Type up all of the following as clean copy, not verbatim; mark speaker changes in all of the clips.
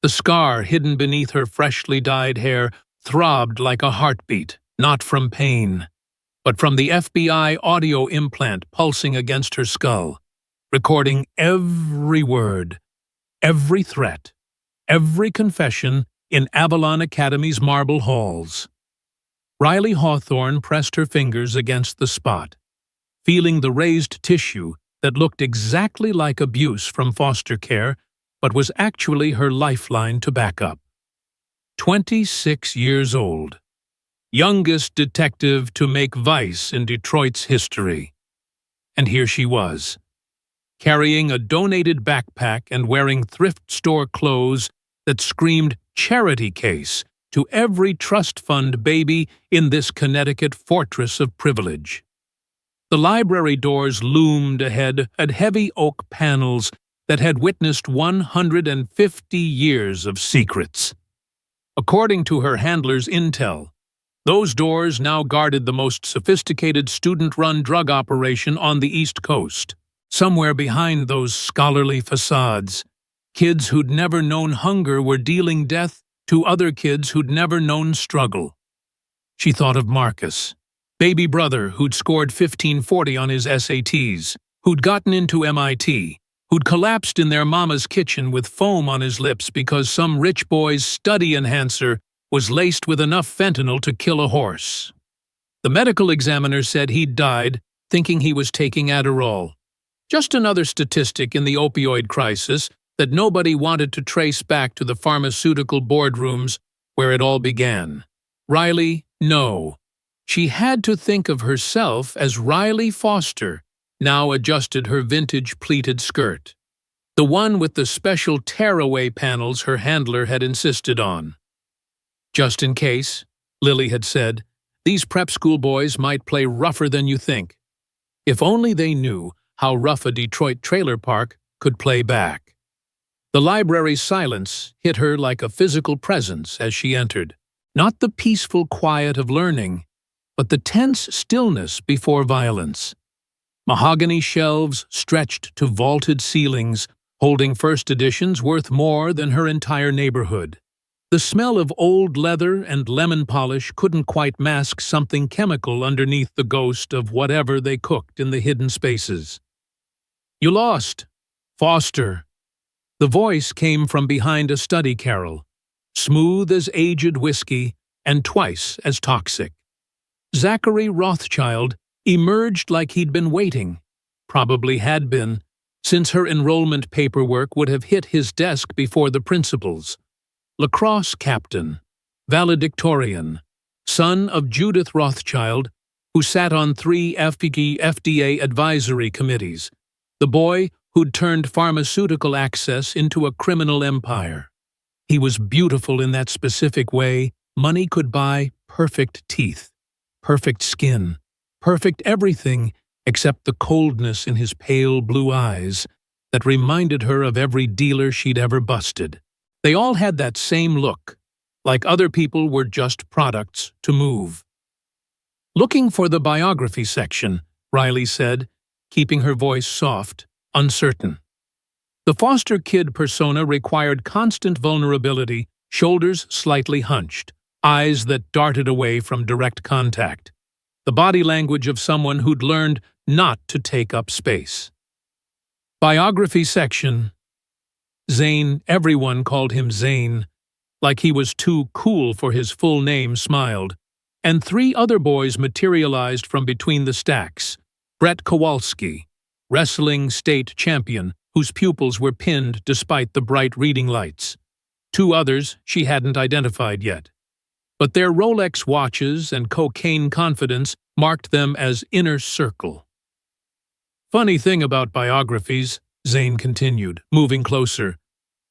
Speaker 1: The scar hidden beneath her freshly dyed hair throbbed like a heartbeat, not from pain, but from the FBI audio implant pulsing against her skull, recording every word, every threat, every confession in Avalon Academy's marble halls. Riley Hawthorne pressed her fingers against the spot, feeling the raised tissue that looked exactly like abuse from foster care, but was actually her lifeline to backup. 26 years old. Youngest detective to make Vice in Detroit's history. And here she was, carrying a donated backpack and wearing thrift store clothes that screamed charity case to every trust fund baby in this Connecticut fortress of privilege. The library doors loomed ahead at heavy oak panels that had witnessed 150 years of secrets. According to her handler's intel, those doors now guarded the most sophisticated student-run drug operation on the East Coast. Somewhere behind those scholarly facades, kids who'd never known hunger were dealing death to other kids who'd never known struggle. She thought of Marcus, baby brother who'd scored 1540 on his SATs, who'd gotten into MIT, who'd collapsed in their mama's kitchen with foam on his lips because some rich boy's study enhancer was laced with enough fentanyl to kill a horse. The medical examiner said he'd died thinking he was taking Adderall. Just another statistic in the opioid crisis that nobody wanted to trace back to the pharmaceutical boardrooms where it all began. Riley, no. She had to think of herself as Riley Foster, now adjusted her vintage pleated skirt, the one with the special tearaway panels her handler had insisted on. Just in case, Lily had said, these prep school boys might play rougher than you think. If only they knew how rough a Detroit trailer park could play back. The library's silence hit her like a physical presence as she entered, not the peaceful quiet of learning, but the tense stillness before violence. Mahogany shelves stretched to vaulted ceilings, holding first editions worth more than her entire neighborhood. The smell of old leather and lemon polish couldn't quite mask something chemical underneath the ghost of whatever they cooked in the hidden spaces. You lost. Foster. The voice came from behind a study carrel, smooth as aged whiskey and twice as toxic. Zachary Rothschild emerged like he'd been waiting, probably had been, since her enrollment paperwork would have hit his desk before the principal's. Lacrosse captain, valedictorian, son of Judith Rothschild, who sat on 3 FDA advisory committees, the boy who'd turned pharmaceutical access into a criminal empire. He was beautiful in that specific way money could buy: perfect teeth, perfect skin, perfect everything except the coldness in his pale blue eyes that reminded her of every dealer she'd ever busted. They all had that same look, like other people were just products to move. Looking for the biography section, Riley said, keeping her voice soft, uncertain. The foster kid persona required constant vulnerability, shoulders slightly hunched, eyes that darted away from direct contact. The body language of someone who'd learned not to take up space. Biography section. Zane, everyone called him Zane, like he was too cool for his full name, smiled, and 3 other boys materialized from between the stacks. Brett Kowalski, wrestling state champion, whose pupils were pinned despite the bright reading lights. 2 others she hadn't identified yet, but their Rolex watches and cocaine confidence marked them as inner circle. Funny thing about biographies, Zane continued, moving closer.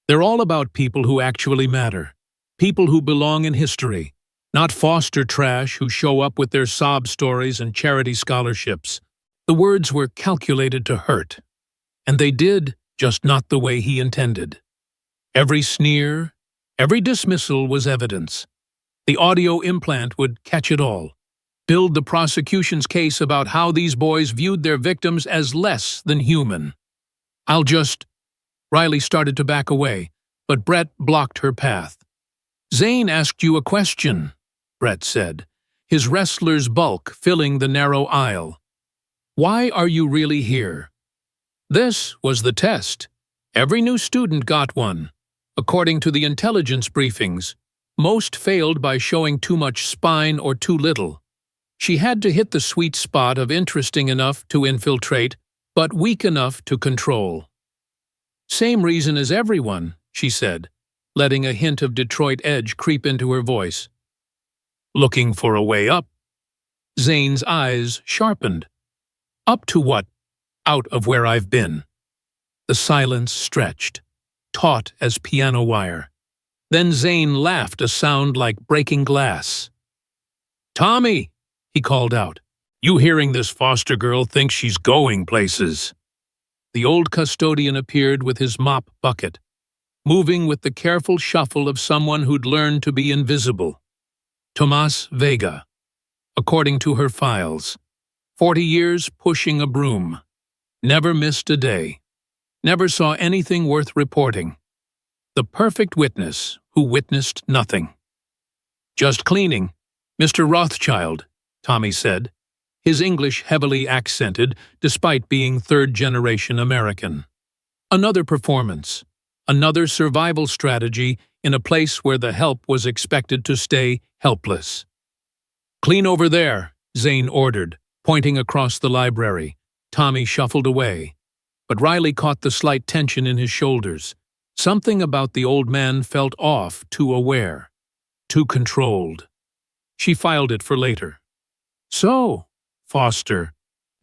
Speaker 1: They're all about people who actually matter, people who belong in history, not foster trash who show up with their sob stories and charity scholarships. The words were calculated to hurt, and they did, just not the way he intended. Every sneer, every dismissal was evidence. The audio implant would catch it all, build the prosecution's case about how these boys viewed their victims as less than human. Riley started to back away, but Brett blocked her path. "Zane asked you a question," Brett said, his wrestler's bulk filling the narrow aisle. "Why are you really here?" This was the test. Every new student got one. According to the intelligence briefings, most failed by showing too much spine or too little. She had to hit the sweet spot of interesting enough to infiltrate, but weak enough to control. "Same reason as everyone," she said, letting a hint of Detroit edge creep into her voice. "Looking for a way up." Zane's eyes sharpened. "Up to what? Out of where I've been." The silence stretched, taut as piano wire. Then Zane laughed, a sound like breaking glass. "Tommy," he called out, "you hearing this foster girl thinks she's going places." The old custodian appeared with his mop bucket, moving with the careful shuffle of someone who'd learned to be invisible. Tomas Vega, according to her files, 40 years pushing a broom, never missed a day, never saw anything worth reporting. The perfect witness who witnessed nothing. "Just cleaning, Mr. Rothschild," Tommy said, his English heavily accented despite being third-generation American. Another performance, another survival strategy in a place where the help was expected to stay helpless. "Clean over there," Zane ordered, pointing across the library. Tommy shuffled away, but Riley caught the slight tension in his shoulders. Something about the old man felt off, too aware, too controlled. She filed it for later. "So, Foster,"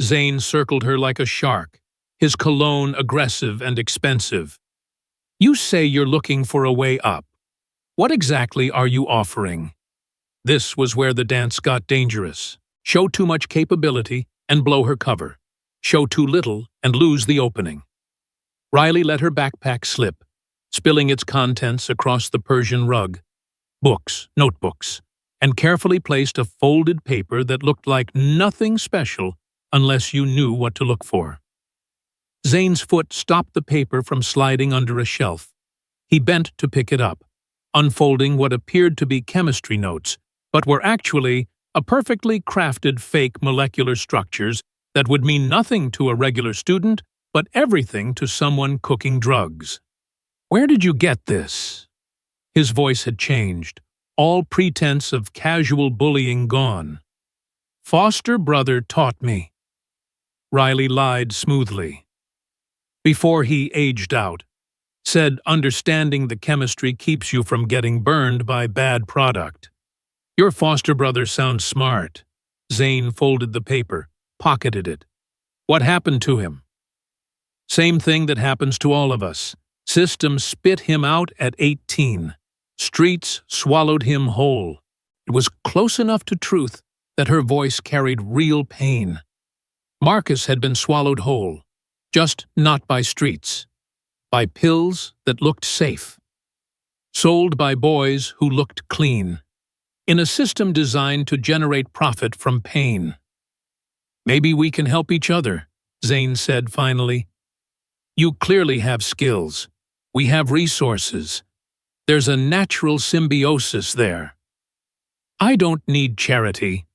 Speaker 1: Zane circled her like a shark, his cologne aggressive and expensive. "You say you're looking for a way up. What exactly are you offering?" This was where the dance got dangerous. Show too much capability and blow her cover. Show too little and lose the opening. Riley let her backpack slip, spilling its contents across the Persian rug. Books, notebooks, and carefully placed a folded paper that looked like nothing special unless you knew what to look for. Zane's foot stopped the paper from sliding under a shelf. He bent to pick it up, unfolding what appeared to be chemistry notes, but were actually a perfectly crafted fake molecular structures that would mean nothing to a regular student, but everything to someone cooking drugs. "Where did you get this?" His voice had changed, all pretense of casual bullying gone. "Foster brother taught me." Riley lied smoothly. Before he aged out, said understanding the chemistry keeps you from getting burned by bad product. "Your foster brother sounds smart." Zane folded the paper, pocketed it. "What happened to him?" "Same thing that happens to all of us. System spit him out at 18. Streets swallowed him whole." It was close enough to truth that her voice carried real pain. Marcus had been swallowed whole, just not by streets. By pills that looked safe. Sold by boys who looked clean. In a system designed to generate profit from pain. "Maybe we can help each other," Zane said finally. "You clearly have skills. We have resources. There's a natural symbiosis there." "I don't need charity."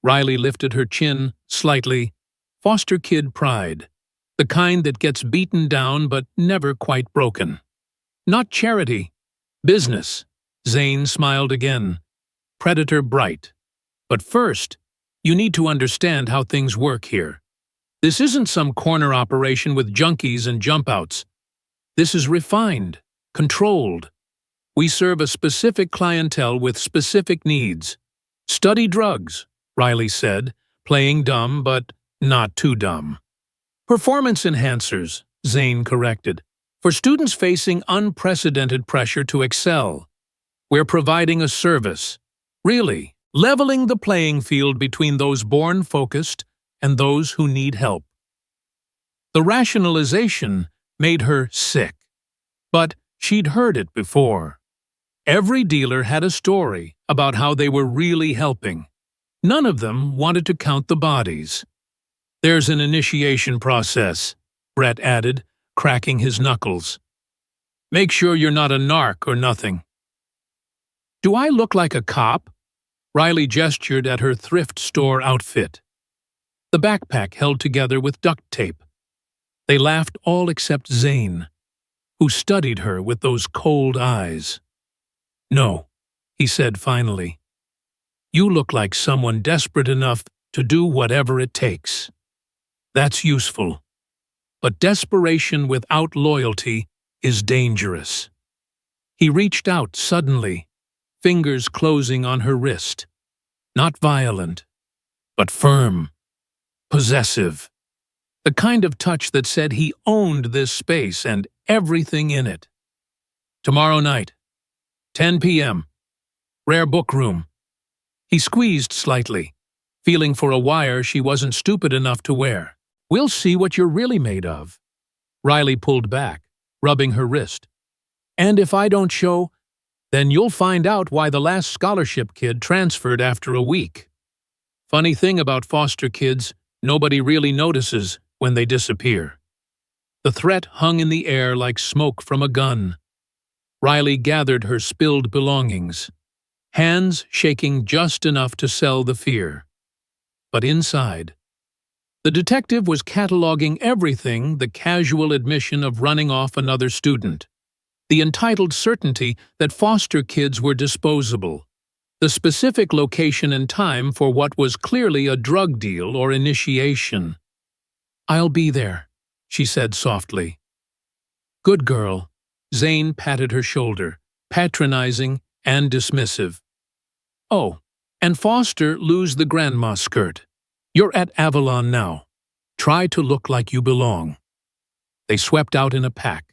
Speaker 1: Riley lifted her chin slightly. Foster kid pride. The kind that gets beaten down but never quite broken. "Not charity. Business." Zane smiled again. Predator bright. "But first, you need to understand how things work here. This isn't some corner operation with junkies and jump-outs. This is refined, controlled. We serve a specific clientele with specific needs. Study drugs," Riley said, playing dumb but not too dumb. "Performance enhancers," Zane corrected, "for students facing unprecedented pressure to excel. We're providing a service, really, leveling the playing field between those born focused and those who need help." The rationalization made her sick, but she'd heard it before. Every dealer had a story about how they were really helping. None of them wanted to count the bodies. "There's an initiation process," Brett added, cracking his knuckles. Make sure you're not a narc or nothing. Do I look like a cop? Riley gestured at her thrift store outfit. The backpack held together with duct tape. They laughed all except Zane, who studied her with those cold eyes. No, he said finally. You look like someone desperate enough to do whatever it takes. That's useful. But desperation without loyalty is dangerous. He reached out suddenly, fingers closing on her wrist. Not violent, but firm, possessive. The kind of touch that said he owned this space and everything in it. Tomorrow night, 10 p.m., Rare Book Room. He squeezed slightly, feeling for a wire she wasn't stupid enough to wear. We'll see what you're really made of. Riley pulled back, rubbing her wrist. And if I don't show, then you'll find out why the last scholarship kid transferred after a week. Funny thing about foster kids, nobody really notices when they disappear. The threat hung in the air like smoke from a gun. Riley gathered her spilled belongings, hands shaking just enough to sell the fear. But inside, the detective was cataloging everything, the casual admission of running off another student, the entitled certainty that foster kids were disposable, the specific location and time for what was clearly a drug deal or initiation. I'll be there, she said softly. Good girl. Zane patted her shoulder, patronizing and dismissive. Oh, and Foster, lose the grandma skirt. You're at Avalon now. Try to look like you belong. They swept out in a pack,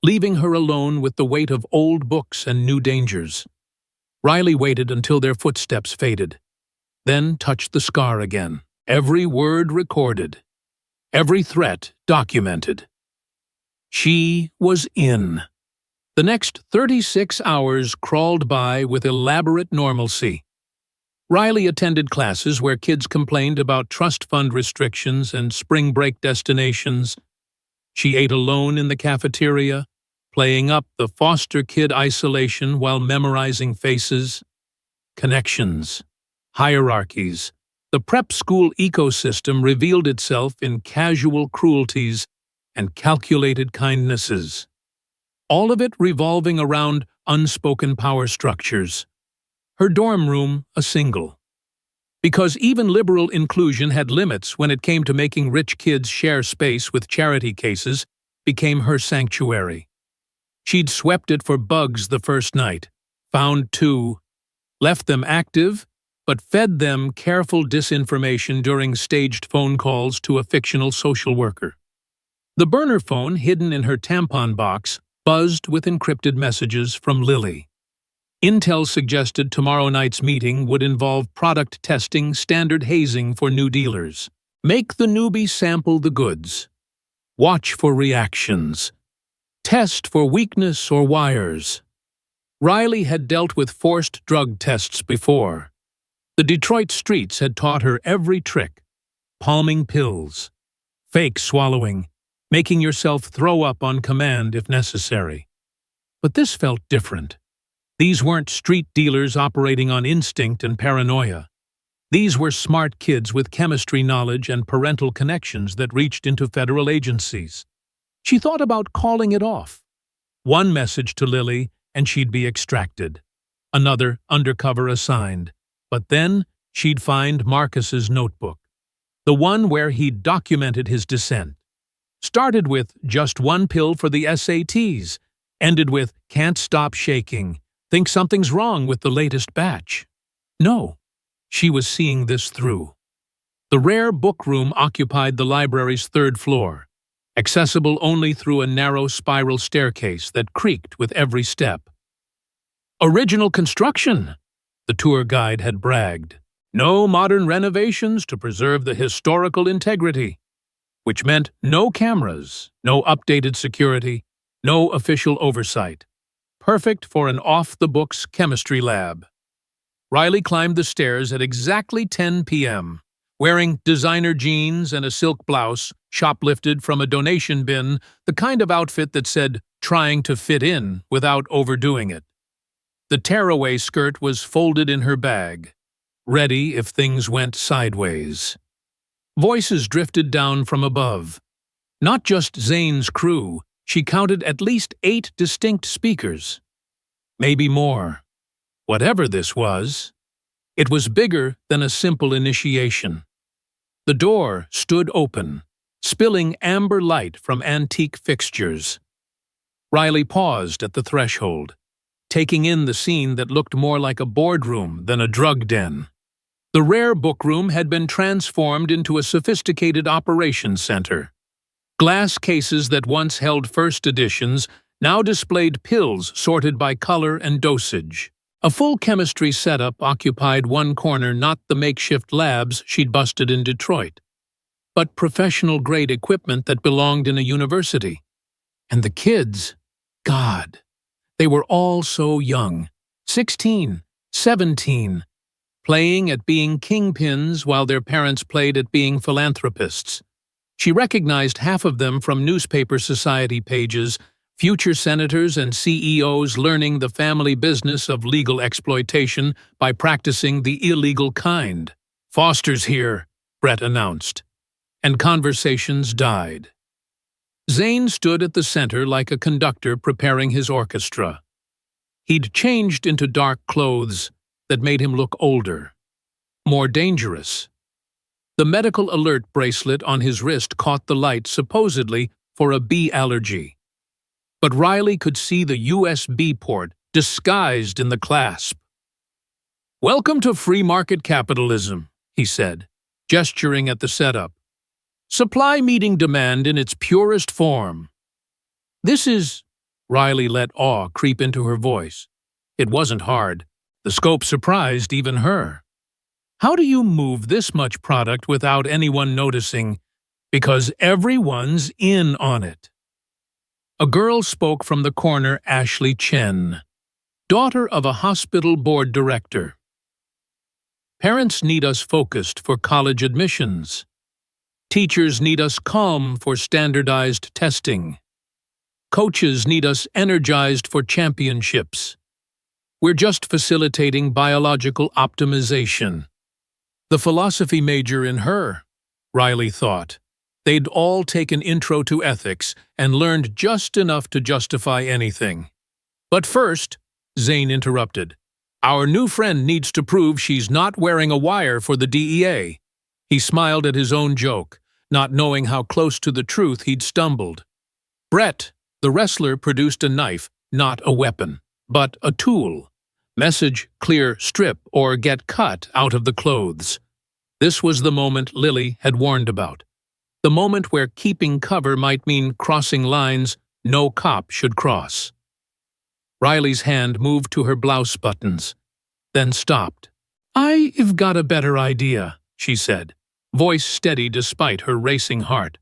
Speaker 1: leaving her alone with the weight of old books and new dangers. Riley waited until their footsteps faded, then touched the scar again. Every word recorded, every threat documented. She was in. The next 36 hours crawled by with elaborate normalcy. Riley attended classes where kids complained about trust fund restrictions and spring break destinations. She ate alone in the cafeteria, playing up the foster kid isolation while memorizing faces, connections, hierarchies. The prep school ecosystem revealed itself in casual cruelties and calculated kindnesses. All of it revolving around unspoken power structures. Her dorm room a single. Because even liberal inclusion had limits when it came to making rich kids share space with charity cases, became her sanctuary. She'd swept it for bugs the first night, found 2, left them active, but fed them careful disinformation during staged phone calls to a fictional social worker. The burner phone hidden in her tampon box buzzed with encrypted messages from Lily. Intel suggested tomorrow night's meeting would involve product testing, standard hazing for new dealers. Make the newbie sample the goods. Watch for reactions. Test for weakness or wires. Riley had dealt with forced drug tests before. The Detroit streets had taught her every trick. Palming pills. Fake swallowing. Making yourself throw up on command if necessary. But this felt different. These weren't street dealers operating on instinct and paranoia. These were smart kids with chemistry knowledge and parental connections that reached into federal agencies. She thought about calling it off. One message to Lily, and she'd be extracted. Another undercover assigned. But then she'd find Marcus's notebook. The one where he'd documented his descent. Started with just 1 pill for the SATs. Ended with can't stop shaking. Think something's wrong with the latest batch. No, she was seeing this through. The Rare Book Room occupied the library's 3rd floor, accessible only through a narrow spiral staircase that creaked with every step. Original construction, the tour guide had bragged. No modern renovations to preserve the historical integrity, which meant no cameras, no updated security, no official oversight. Perfect for an off-the-books chemistry lab. Riley climbed the stairs at exactly 10 p.m., wearing designer jeans and a silk blouse, shoplifted from a donation bin, the kind of outfit that said, trying to fit in without overdoing it. The tearaway skirt was folded in her bag, ready if things went sideways. Voices drifted down from above. Not just Zane's crew, she counted at least 8 distinct speakers. Maybe more. Whatever this was, it was bigger than a simple initiation. The door stood open, spilling amber light from antique fixtures. Riley paused at the threshold, taking in the scene that looked more like a boardroom than a drug den. The rare bookroom had been transformed into a sophisticated operations center. Glass cases that once held first editions now displayed pills sorted by color and dosage. A full chemistry setup occupied one corner, not the makeshift labs she'd busted in Detroit, but professional-grade equipment that belonged in a university. And the kids, God, they were all so young, 16, 17, playing at being kingpins while their parents played at being philanthropists. She recognized half of them from newspaper society pages, future senators and CEOs learning the family business of legal exploitation by practicing the illegal kind. "Foster's here," Brett announced, and conversations died. Zane stood at the center like a conductor preparing his orchestra. He'd changed into dark clothes that made him look older, more dangerous. The medical alert bracelet on his wrist caught the light supposedly for a bee allergy. But Riley could see the USB port disguised in the clasp. "Welcome to free market capitalism," he said, gesturing at the setup. "Supply meeting demand in its purest form." "This is—" Riley let awe creep into her voice. It wasn't hard. The scope surprised even her. "How do you move this much product without anyone noticing? Because everyone's in on it." A girl spoke from the corner, Ashley Chen, daughter of a hospital board director. "Parents need us focused for college admissions. Teachers need us calm for standardized testing. Coaches need us energized for championships. We're just facilitating biological optimization." The philosophy major in her, Riley thought. They'd all taken Intro to Ethics and learned just enough to justify anything. "But first," Zane interrupted, "our new friend needs to prove she's not wearing a wire for the DEA." He smiled at his own joke, not knowing how close to the truth he'd stumbled. Brett, the wrestler, produced a knife, not a weapon, but a tool. Message, clear, strip, or get cut out of the clothes. This was the moment Lily had warned about. The moment where keeping cover might mean crossing lines no cop should cross. Riley's hand moved to her blouse buttons, then stopped. "I've got a better idea," she said, voice steady despite her racing heart.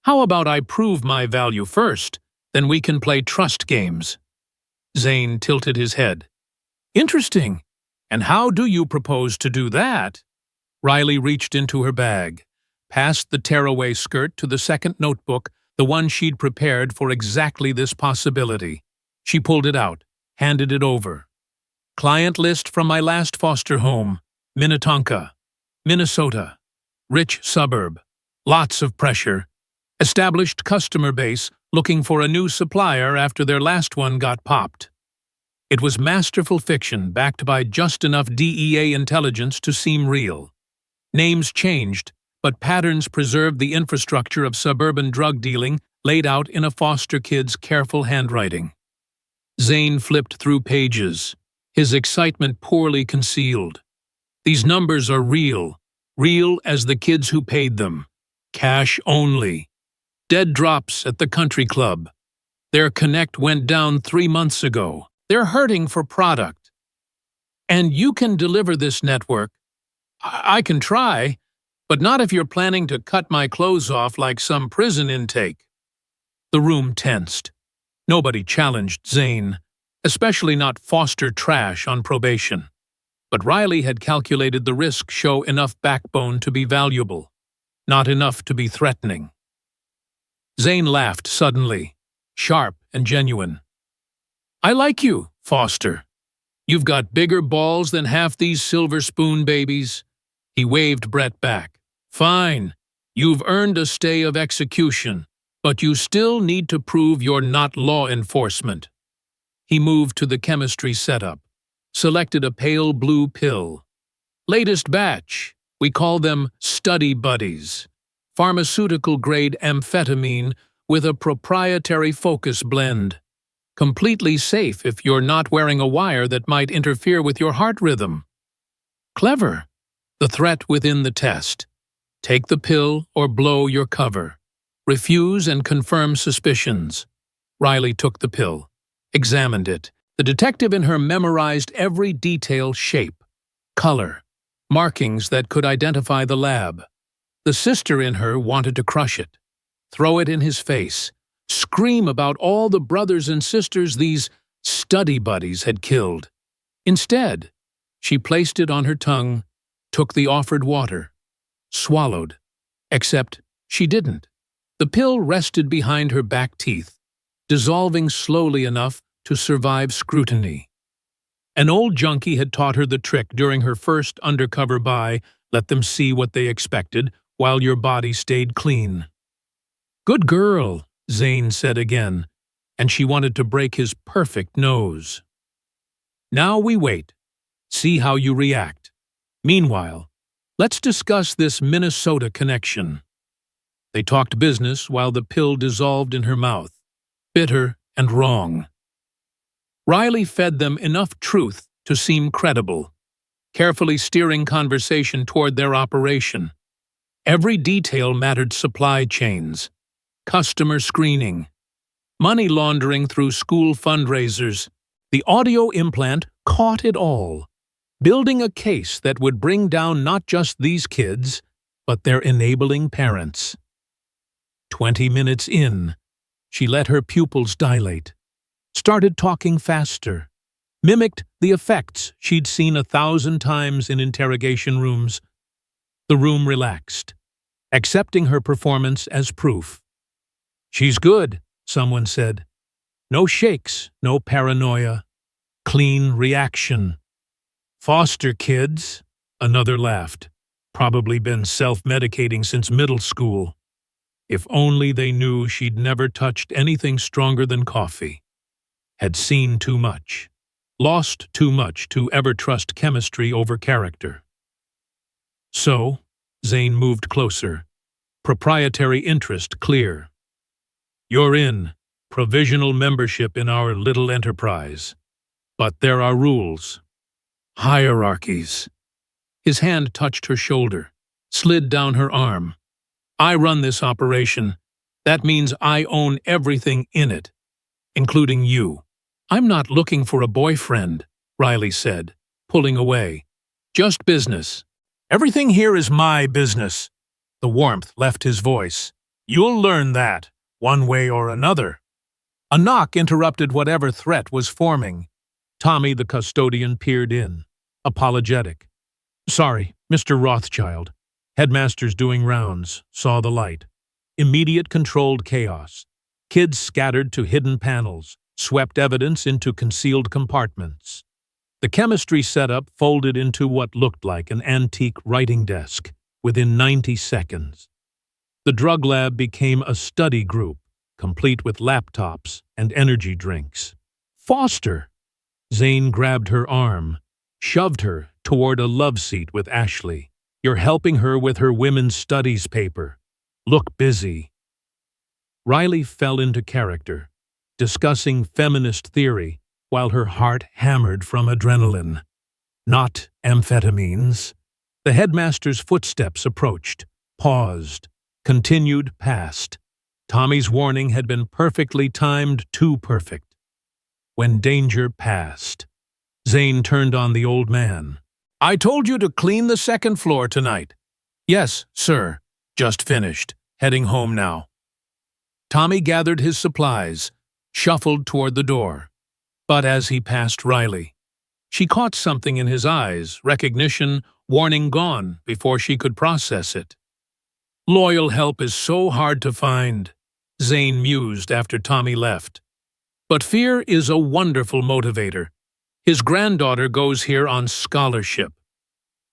Speaker 1: "How about I prove my value first, then we can play trust games?" Zane tilted his head. "Interesting. And how do you propose to do that?" Riley reached into her bag, passed the tearaway skirt to the second notebook, the one she'd prepared for exactly this possibility. She pulled it out, handed it over. "Client list from my last foster home, Minnetonka, Minnesota. Rich suburb. Lots of pressure. Established customer base looking for a new supplier after their last one got popped." It was masterful fiction backed by just enough DEA intelligence to seem real. Names changed, but patterns preserved the infrastructure of suburban drug dealing laid out in a foster kid's careful handwriting. Zane flipped through pages, his excitement poorly concealed. "These numbers are real as the kids who paid them. Cash only. Dead drops at the country club. Their connect went down 3 months ago. They're hurting for product. And you can deliver this network. I can try, but not if you're planning to cut my clothes off like some prison intake." The room tensed. Nobody challenged Zane, especially not foster trash on probation. But Riley had calculated the risk show enough backbone to be valuable, not enough to be threatening. Zane laughed suddenly, sharp and genuine. "I like you, Foster. You've got bigger balls than half these silver spoon babies." He waved Brett back. "Fine. You've earned a stay of execution, but you still need to prove you're not law enforcement." He moved to the chemistry setup, selected a pale blue pill. "Latest batch. We call them study buddies. Pharmaceutical-grade amphetamine with a proprietary focus blend. Completely safe if you're not wearing a wire that might interfere with your heart rhythm." Clever. The threat within the test. Take the pill or blow your cover. Refuse and confirm suspicions. Riley took the pill, examined it. The detective in her memorized every detail: shape, color, markings that could identify the lab. The sister in her wanted to crush it, throw it in his face, scream about all the brothers and sisters these study buddies had killed. Instead, she placed it on her tongue, took the offered water, swallowed, except she didn't. The pill rested behind her back teeth, dissolving slowly enough to survive scrutiny. An old junkie had taught her the trick during her first undercover buy: let them see what they expected while your body stayed clean. "Good girl," Zane said again, and she wanted to break his perfect nose. "Now we wait. See how you react. Meanwhile, let's discuss this Minnesota connection." They talked business while the pill dissolved in her mouth, bitter and wrong. Riley fed them enough truth to seem credible, carefully steering conversation toward their operation. Every detail mattered: supply chains, customer screening, money laundering through school fundraisers. The audio implant caught it all, building a case that would bring down not just these kids, but their enabling parents. 20 minutes in, she let her pupils dilate, started talking faster, mimicked the effects she'd seen 1,000 times in interrogation rooms. The room relaxed, accepting her performance as proof. "She's good," someone said. "No shakes, no paranoia. Clean reaction." "Foster kids," another laughed. "Probably been self-medicating since middle school. If only they knew she'd never touched anything stronger than coffee. Had seen too much. Lost too much to ever trust chemistry over character." "So," Zane moved closer, proprietary interest clear. "You're in, provisional membership in our little enterprise. But there are rules. Hierarchies." His hand touched her shoulder, slid down her arm. "I run this operation. That means I own everything in it, including you." "I'm not looking for a boyfriend," Riley said, pulling away. "Just business. Everything here is my business." The warmth left his voice. "You'll learn that, one way or another." A knock interrupted whatever threat was forming. Tommy, the custodian, peered in, apologetic. "Sorry, Mr. Rothschild. Headmaster's doing rounds, saw the light." Immediate controlled chaos. Kids scattered to hidden panels, swept evidence into concealed compartments. The chemistry setup folded into what looked like an antique writing desk within 90 seconds. The drug lab became a study group, complete with laptops and energy drinks. "Foster!" Zane grabbed her arm, shoved her toward a love seat with Ashley. "You're helping her with her women's studies paper. Look busy." Riley fell into character, discussing feminist theory while her heart hammered from adrenaline. Not amphetamines. The headmaster's footsteps approached, paused, continued past. Tommy's warning had been perfectly timed, too perfect. When danger passed, Zane turned on the old man. "I told you to clean the second floor tonight." "Yes, sir. Just finished. Heading home now." Tommy gathered his supplies, shuffled toward the door. But as he passed Riley, she caught something in his eyes, recognition, warning gone before she could process it. "Loyal help is so hard to find," Zane mused after Tommy left. But fear is a wonderful motivator. His granddaughter goes here on scholarship.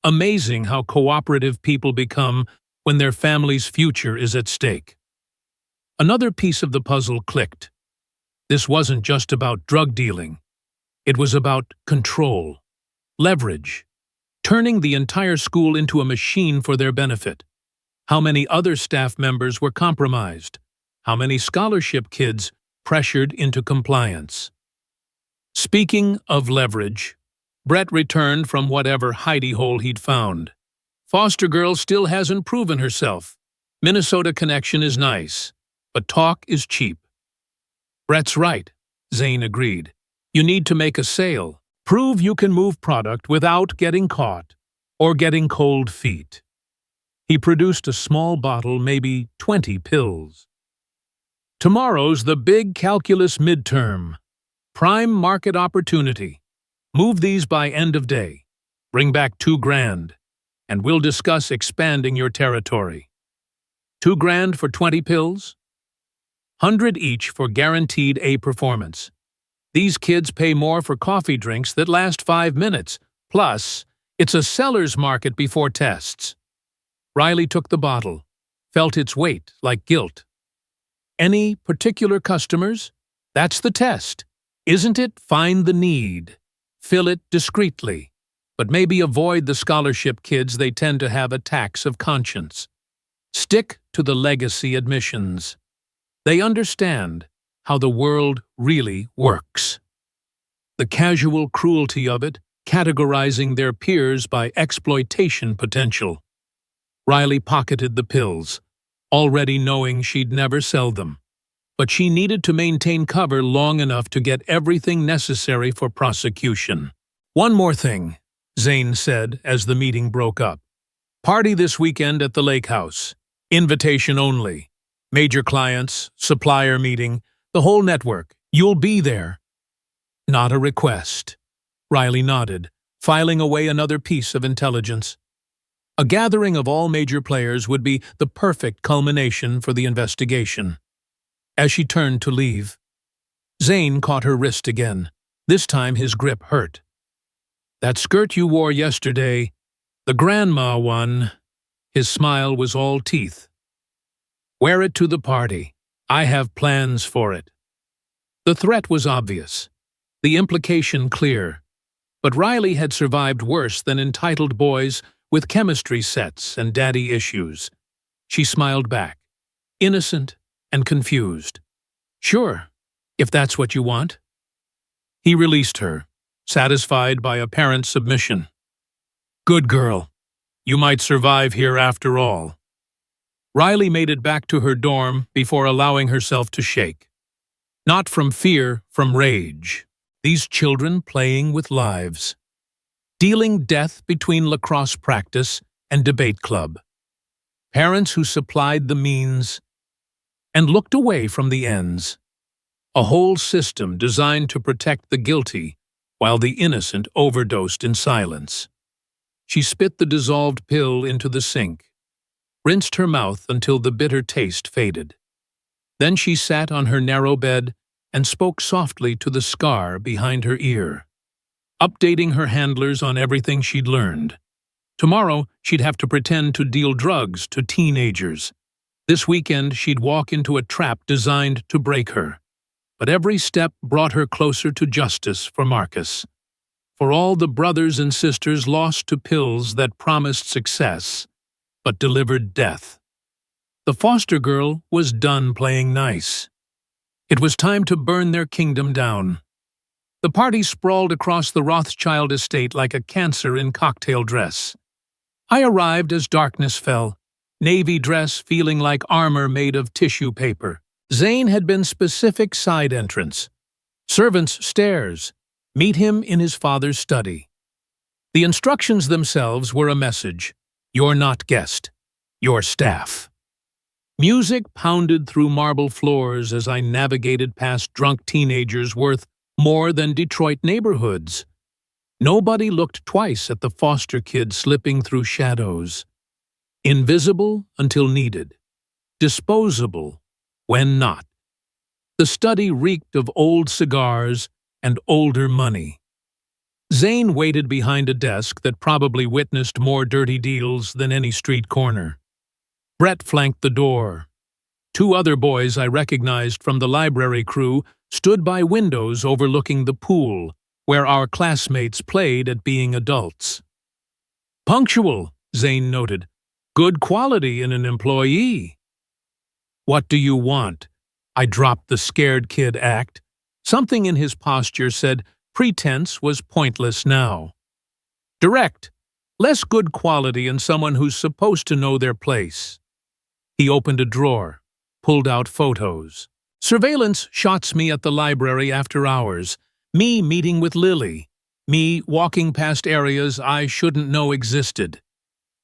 Speaker 1: Amazing how cooperative people become when their family's future is at stake. Another piece of the puzzle clicked. This wasn't just about drug dealing. It was about control, leverage, turning the entire school into a machine for their benefit. How many other staff members were compromised? How many scholarship kids pressured into compliance? Speaking of leverage, Brett returned from whatever hidey hole he'd found. Foster girl still hasn't proven herself. Minnesota connection is nice, but talk is cheap. Brett's right, Zane agreed. You need to make a sale. Prove you can move product without getting caught or getting cold feet. He produced a small bottle, maybe 20 pills. Tomorrow's the big calculus midterm. Prime market opportunity. Move these by end of day. Bring back $2,000, and we'll discuss expanding your territory. $2,000 for 20 pills? 100 each for guaranteed A performance. These kids pay more for coffee drinks that last 5 minutes. Plus, it's a seller's market before tests. Riley took the bottle, felt its weight like guilt. Any particular customers? That's the test. Isn't it? Find the need. Fill it discreetly. But maybe avoid the scholarship kids. They tend to have attacks of conscience. Stick to the legacy admissions. They understand how the world really works. The casual cruelty of it, categorizing their peers by exploitation potential. Riley pocketed the pills, already knowing she'd never sell them. But she needed to maintain cover long enough to get everything necessary for prosecution. One more thing, Zane said as the meeting broke up. Party this weekend at the lake house. Invitation only. Major clients, supplier meeting, the whole network. You'll be there. Not a request. Riley nodded, filing away another piece of intelligence. A gathering of all major players would be the perfect culmination for the investigation. As she turned to leave, Zane caught her wrist again. This time his grip hurt. That skirt you wore yesterday, the grandma one, his smile was all teeth. Wear it to the party. I have plans for it. The threat was obvious, the implication clear. But Riley had survived worse than entitled boys with chemistry sets and daddy issues. She smiled back, innocent and confused. Sure, if that's what you want. He released her, satisfied by apparent submission. Good girl. You might survive here after all. Riley made it back to her dorm before allowing herself to shake. Not from fear, from rage. These children playing with lives. Dealing death between lacrosse practice and debate club. Parents who supplied the means and looked away from the ends. A whole system designed to protect the guilty while the innocent overdosed in silence. She spit the dissolved pill into the sink, rinsed her mouth until the bitter taste faded. Then she sat on her narrow bed and spoke softly to the scar behind her ear, updating her handlers on everything she'd learned. Tomorrow, she'd have to pretend to deal drugs to teenagers. This weekend, she'd walk into a trap designed to break her. But every step brought her closer to justice for Marcus, for all the brothers and sisters lost to pills that promised success, but delivered death. The foster girl was done playing nice. It was time to burn their kingdom down. The party sprawled across the Rothschild estate like a cancer in cocktail dress. I arrived as darkness fell, navy dress feeling like armor made of tissue paper. Zane had been specific side entrance. Servants' stairs. Meet him in his father's study. The instructions themselves were a message. You're not guest. You're staff. Music pounded through marble floors as I navigated past drunk teenagers worth more than Detroit neighborhoods. Nobody looked twice at the foster kid slipping through shadows. Invisible until needed. Disposable when not. The study reeked of old cigars and older money. Zane waited behind a desk that probably witnessed more dirty deals than any street corner. Brett flanked the door. Two other boys I recognized from the library crew stood by windows overlooking the pool, where our classmates played at being adults. "Punctual," Zane noted. "Good quality in an employee." "What do you want?" I dropped the scared kid act. Something in his posture said pretense was pointless now. "Direct. Less good quality in someone who's supposed to know their place." He opened a drawer, pulled out photos. Surveillance shots me at the library after hours, me meeting with Lily, me walking past areas I shouldn't know existed.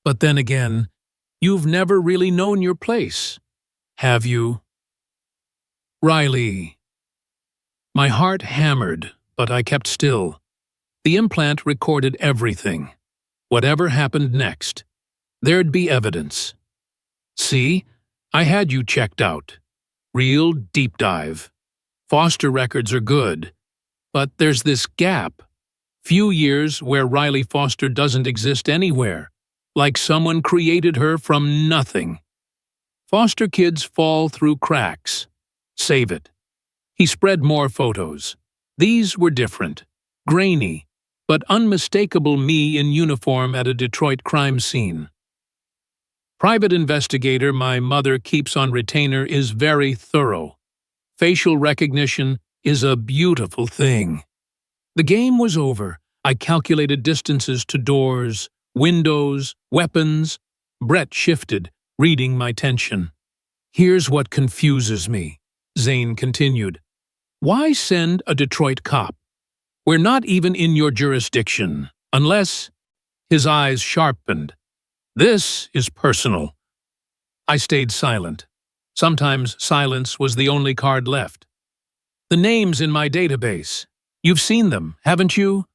Speaker 1: But then again, you've never really known your place, have you? Riley. My heart hammered, but I kept still. The implant recorded everything. Whatever happened next, there'd be evidence. See, I had you checked out. Real deep dive. Foster records are good, but there's this gap. Few years where Riley Foster doesn't exist anywhere, like someone created her from nothing. Foster kids fall through cracks. Save it. He spread more photos. These were different, grainy, but unmistakable me in uniform at a Detroit crime scene. Private investigator my mother keeps on retainer is very thorough. Facial recognition is a beautiful thing. The game was over. I calculated distances to doors, windows, weapons. Brett shifted, reading my tension. "Here's what confuses me," Zane continued. "Why send a Detroit cop? We're not even in your jurisdiction, unless—" His eyes sharpened. "This is personal." I stayed silent. Sometimes silence was the only card left. "The names in my database. You've seen them, haven't you?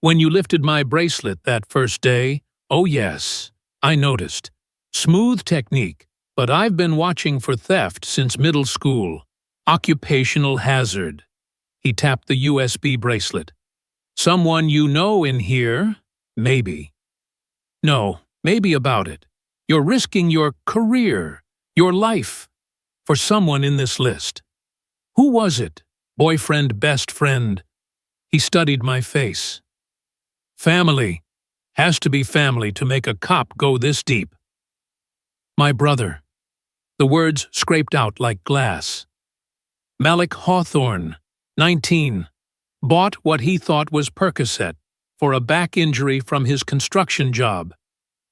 Speaker 1: When you lifted my bracelet that first day? Oh yes, I noticed. Smooth technique, but I've been watching for theft since middle school. Occupational hazard." He tapped the USB bracelet. "Someone you know in here? Maybe." "No. Maybe about it. You're risking your career, your life, for someone in this list. Who was it? Boyfriend, best friend?" He studied my face. "Family. Has to be family to make a cop go this deep." "My brother." The words scraped out like glass. "Malik Hawthorne, 19. Bought what he thought was Percocet for a back injury from his construction job.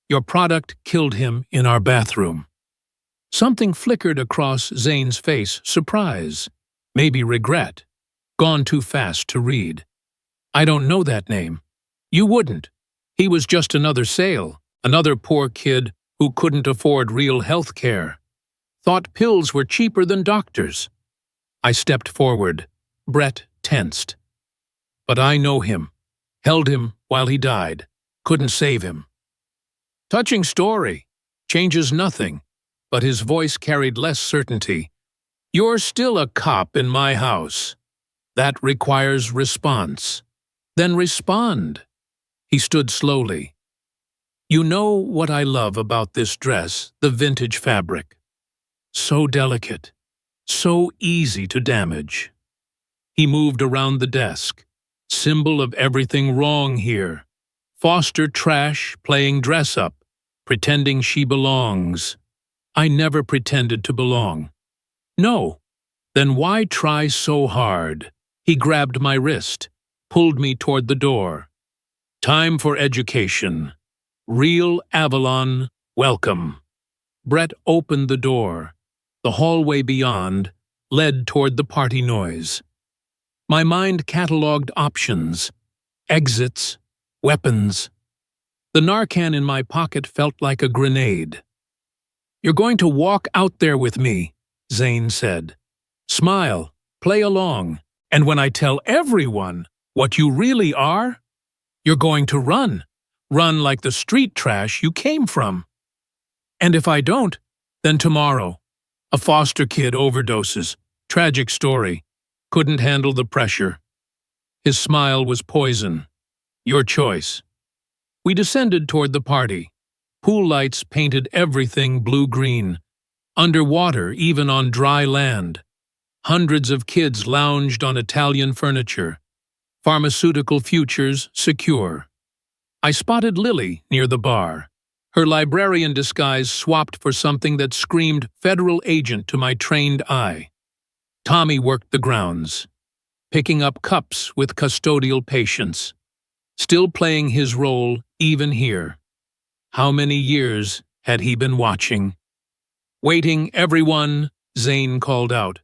Speaker 1: Your product killed him in our bathroom." Something flickered across Zane's face, surprise, maybe regret. Gone too fast to read. "I don't know that name." "You wouldn't. He was just another sale, another poor kid who couldn't afford real health care. Thought pills were cheaper than doctors." I stepped forward. Brett tensed. "But I know him. Held him while he died. Couldn't save him." "Touching story. Changes nothing." But his voice carried less certainty. "You're still a cop in my house. That requires response. Then respond." He stood slowly. "You know what I love about this dress, the vintage fabric. So delicate. So easy to damage." He moved around the desk. "Symbol of everything wrong here. Foster trash playing dress-up, pretending she belongs. I never pretended to belong." "No. Then why try so hard?" He grabbed my wrist, pulled me toward the door. "Time for education. Real Avalon, welcome." Brett opened the door. The hallway beyond led toward the party noise. My mind catalogued options, exits, weapons. The Narcan in my pocket felt like a grenade. "You're going to walk out there with me," Zane said. "Smile, play along, and when I tell everyone what you really are, you're going to run. Run like the street trash you came from. And if I don't, then tomorrow, a foster kid overdoses, Tragic story. Couldn't handle the pressure. His smile was poison. Your choice. We descended toward the party. Pool lights painted everything blue-green. Underwater, even on dry land. Hundreds of kids lounged on Italian furniture. Pharmaceutical futures secure. I spotted Lily near the bar. Her librarian disguise swapped for something that screamed federal agent to my trained eye. Tommy worked the grounds, picking up cups with custodial patience, still playing his role even here. How many years had he been watching? Waiting, everyone, Zane called out.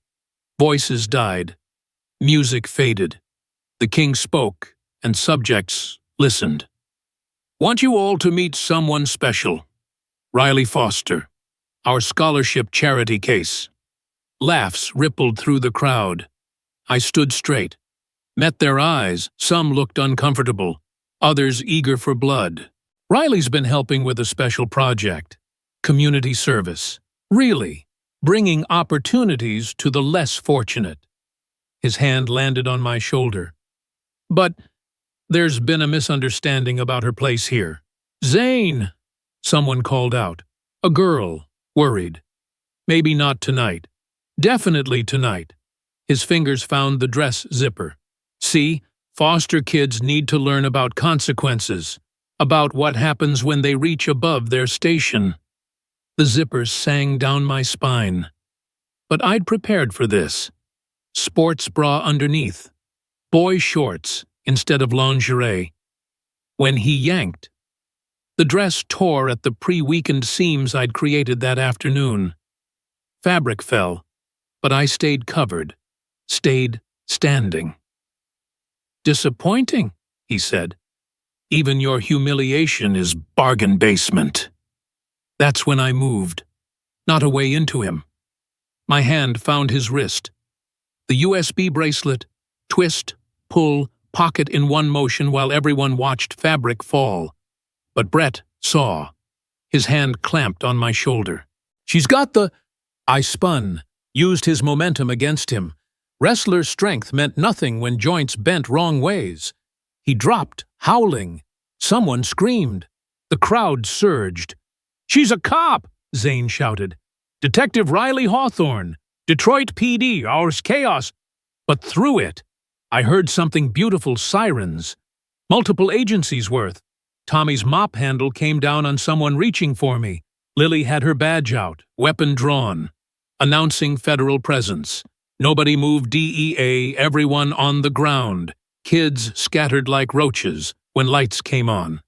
Speaker 1: Voices died. Music faded. The king spoke, and subjects listened. Want you all to meet someone special. Riley Foster, our scholarship charity case. Laughs rippled through the crowd. I stood straight, met their eyes. Some looked uncomfortable, others eager for blood. Riley's been helping with a special project, community service. Really, bringing opportunities to the less fortunate. His hand landed on my shoulder. But there's been a misunderstanding about her place here. Zane, someone called out. A girl, worried. Maybe not tonight. Definitely tonight. His fingers found the dress zipper. See, foster kids need to learn about consequences, about what happens when they reach above their station. The zippers sang down my spine. But I'd prepared for this. Sports bra underneath. Boy shorts instead of lingerie. When he yanked, the dress tore at the pre-weakened seams I'd created that afternoon. Fabric fell, but I stayed covered, stayed standing. Disappointing, he said. Even your humiliation is bargain basement. That's when I moved, not a way into him. My hand found his wrist. The USB bracelet, twist, pull, pocket in one motion while everyone watched fabric fall. But Brett saw. His hand clamped on my shoulder. She's got the... I spun, used his momentum against him. Wrestler's strength meant nothing when joints bent wrong ways. He dropped, howling. Someone screamed. The crowd surged. She's a cop, Zane shouted. Detective Riley Hawthorne. Detroit PD, ours chaos. But through it, I heard something beautiful, sirens. Multiple agencies worth. Tommy's mop handle came down on someone reaching for me. Lily had her badge out, weapon drawn, announcing federal presence. Nobody moved DEA, everyone on the ground. Kids scattered like roaches when lights came on.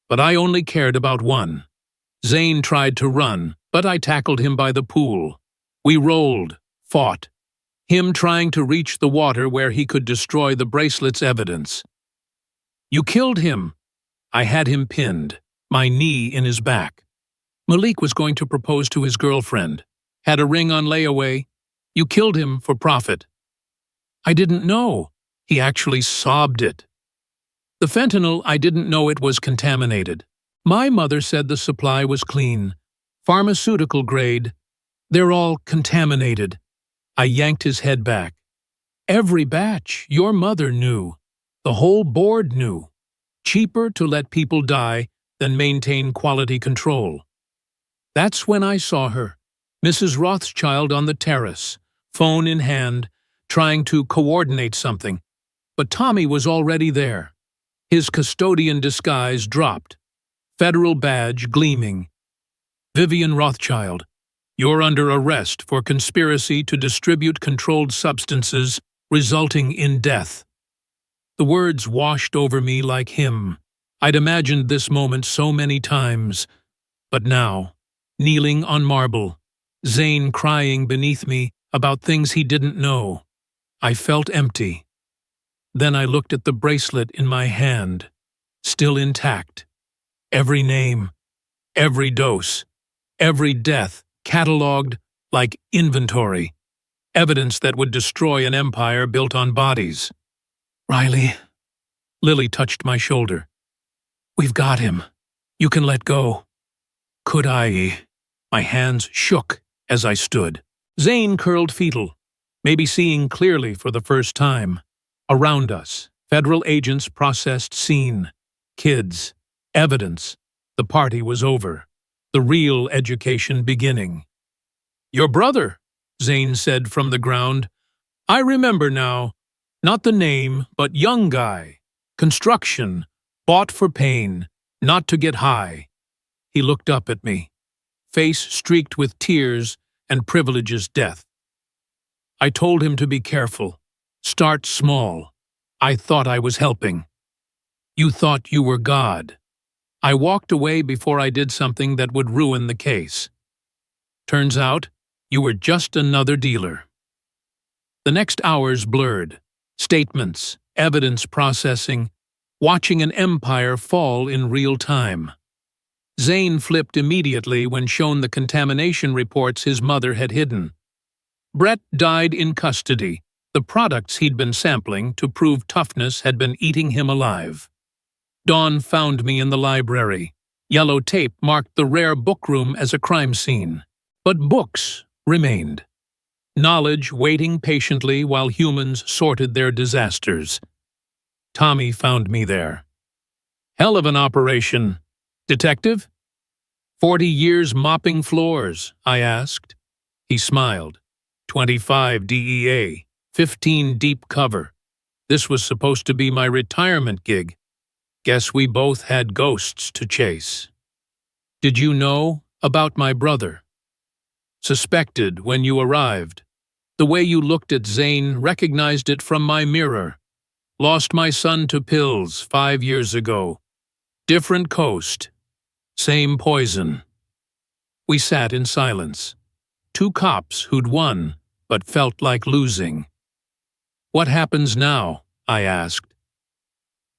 Speaker 1: But I only cared about one. Zane tried to run, but I tackled him by the pool. We rolled, fought. Him trying to reach the water where he could destroy the bracelet's evidence. You killed him. I had him pinned, my knee in his back. Malik was going to propose to his girlfriend. Had a ring on layaway. You killed him for profit. I didn't know. He actually sobbed it. The fentanyl, I didn't know it was contaminated. My mother said the supply was clean. Pharmaceutical grade. They're all contaminated. I yanked his head back. Every batch, your mother knew. The whole board knew. Cheaper to let people die than maintain quality control. That's when I saw her, Mrs. Rothschild on the terrace, phone in hand, trying to coordinate something. But Tommy was already there. His custodian disguise dropped. Federal badge gleaming. Vivian Rothschild. You're under arrest for conspiracy to distribute controlled substances resulting in death. The words washed over me like him. I'd imagined this moment so many times. But now, kneeling on marble, Zane crying beneath me about things he didn't know, I felt empty. Then I looked at the bracelet in my hand, still intact. Every name, every dose, every death, catalogued like inventory, evidence that would destroy an empire built on bodies. Riley, Lily touched my shoulder. We've got him. You can let go. Could I? My hands shook as I stood. Zane curled fetal. maybe seeing clearly for the first time. Around us, federal agents processed scene. Kids. Evidence. The party was over. The real education beginning. "Your brother," Zane said from the ground. "I remember now. Not the name, but young guy. Construction. Bought for pain, not to get high." He looked up at me, face streaked with tears and privilege's death. I told him to be careful. Start small. I thought I was helping. "You thought you were God." I walked away before I did something that would ruin the case. Turns out, you were just another dealer. The next hours blurred. Statements, evidence processing, watching an empire fall in real time. Zane flipped immediately when shown the contamination reports his mother had hidden. Brett died in custody. The products he'd been sampling to prove toughness had been eating him alive. Dawn found me in the library. Yellow tape marked the rare book room as a crime scene. But books remained. Knowledge waiting patiently while humans sorted their disasters. Tommy found me there. "Hell of an operation. Detective?" 40 years mopping floors, I asked. He smiled. 25 DEA, 15 deep cover. This was supposed to be my retirement gig. Guess we both had ghosts to chase. "Did you know about my brother?" "Suspected when you arrived. The way you looked at Zane recognized it from my mirror. Lost my son to pills 5 years ago. Different coast. Same poison." We sat in silence. Two cops who'd won, but felt like losing. "What happens now?" I asked.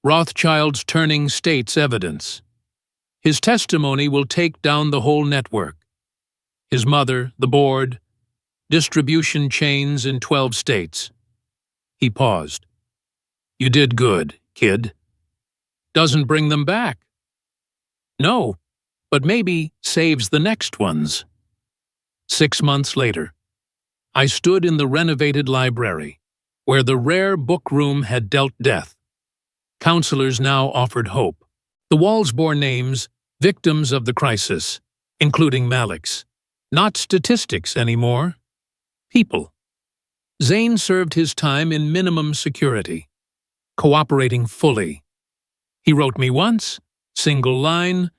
Speaker 1: "Rothschild's turning state's evidence. His testimony will take down the whole network. His mother, the board, distribution chains in 12 states. He paused. "You did good, kid." "Doesn't bring them back." "No, but maybe saves the next ones." 6 months later, I stood in the renovated library, where the rare book room had dealt death. Counselors now offered hope. The walls bore names, victims of the crisis, including Malik's. Not statistics anymore. People. Zane served his time in minimum security, cooperating fully. He wrote me once, single line,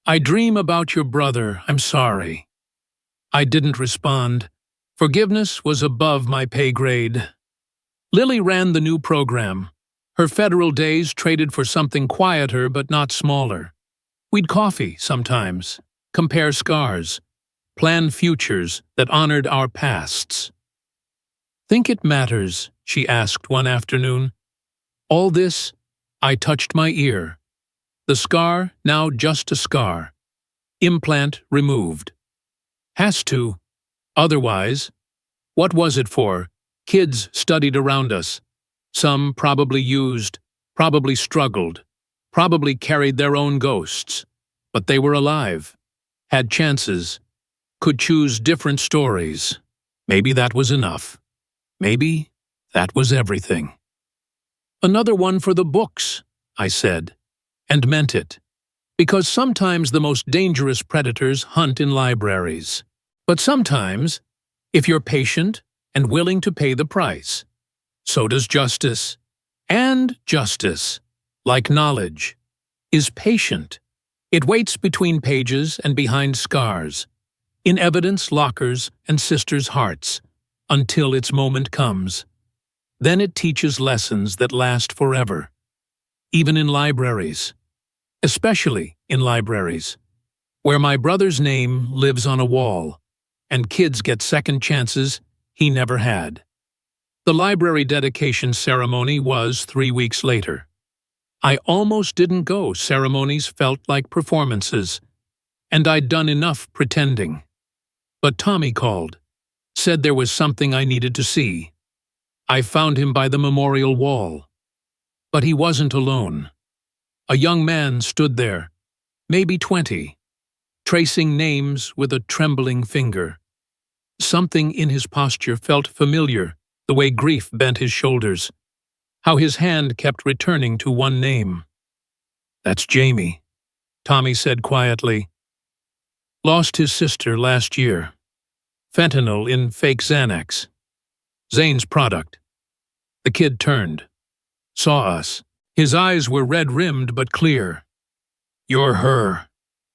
Speaker 1: "I dream about your brother, I'm sorry." I didn't respond. Forgiveness was above my pay grade. Lily ran the new program. Her federal days traded for something quieter but not smaller. We'd coffee sometimes, compare scars, plan futures that honored our pasts. "Think it matters?" she asked one afternoon. All this, I touched my ear. The scar, now just a scar. Implant removed. Has to. Otherwise, what was it for? Kids studied around us. Some probably used, probably struggled, probably carried their own ghosts. But they were alive, had chances, could choose different stories. Maybe that was enough. Maybe that was everything. "Another one for the books," I said, and meant it. Because sometimes the most dangerous predators hunt in libraries. But sometimes, if you're patient and willing to pay the price, so does justice. And justice, like knowledge, is patient. It waits between pages and behind scars, in evidence lockers and sisters' hearts, until its moment comes. Then it teaches lessons that last forever, even in libraries, especially in libraries, where my brother's name lives on a wall, and kids get second chances he never had. The library dedication ceremony was 3 weeks later. I almost didn't go. Ceremonies felt like performances, and I'd done enough pretending. But Tommy called, said there was something I needed to see. I found him by the memorial wall. But he wasn't alone. A young man stood there, maybe 20, tracing names with a trembling finger. Something in his posture felt familiar, the way grief bent his shoulders, how his hand kept returning to one name. "That's Jamie," Tommy said quietly. "Lost his sister last year. Fentanyl in fake Xanax. Zane's product." The kid turned, saw us. His eyes were red-rimmed but clear. "You're her,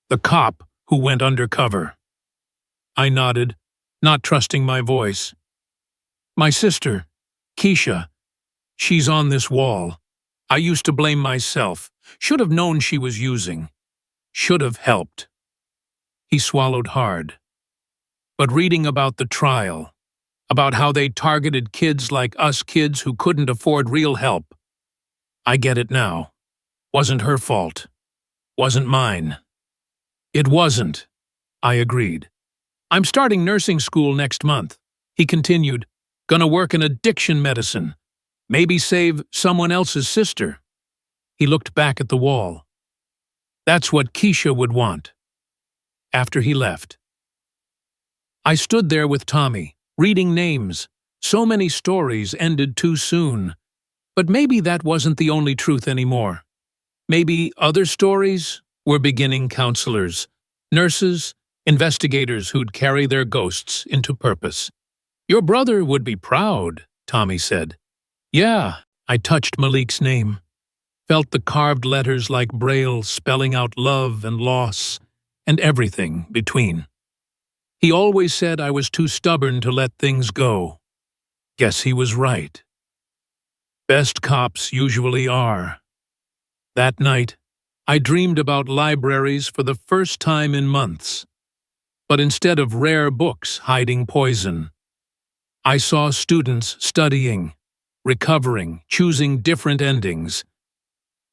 Speaker 1: the cop who went undercover." I nodded, not trusting my voice. "My sister, Keisha, she's on this wall. I used to blame myself. Should have known she was using. Should have helped." He swallowed hard. "But reading about the trial, about how they targeted kids like us kids who couldn't afford real help. I get it now. Wasn't her fault. Wasn't mine." "It wasn't," I agreed. "I'm starting nursing school next month," he continued. "Gonna work in addiction medicine. Maybe save someone else's sister." He looked back at the wall. "That's what Keisha would want." After he left, I stood there with Tommy, reading names. So many stories ended too soon. But maybe that wasn't the only truth anymore. Maybe other stories were beginning counselors, nurses, investigators who'd carry their ghosts into purpose. "Your brother would be proud," Tommy said. "Yeah," I touched Malik's name, felt the carved letters like Braille spelling out love and loss and everything between. He always said I was too stubborn to let things go. Guess he was right. Best cops usually are. That night, I dreamed about libraries for the first time in months. But instead of rare books hiding poison, I saw students studying, recovering, choosing different endings.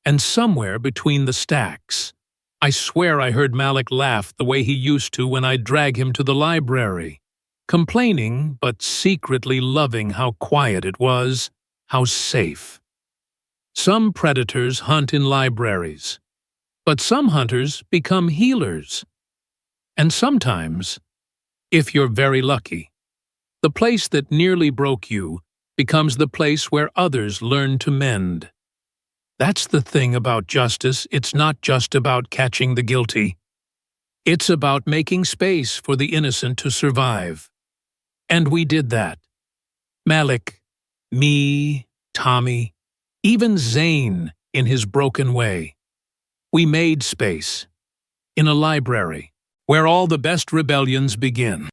Speaker 1: And somewhere between the stacks, I swear I heard Malik laugh the way he used to when I'd drag him to the library, complaining but secretly loving how quiet it was, how safe. Some predators hunt in libraries, but some hunters become healers. And sometimes, if you're very lucky, the place that nearly broke you becomes the place where others learn to mend. That's the thing about justice. It's not just about catching the guilty. It's about making space for the innocent to survive. And we did that. Malik, me, Tommy, even Zane in his broken way. We made space. In a library, where all the best rebellions begin.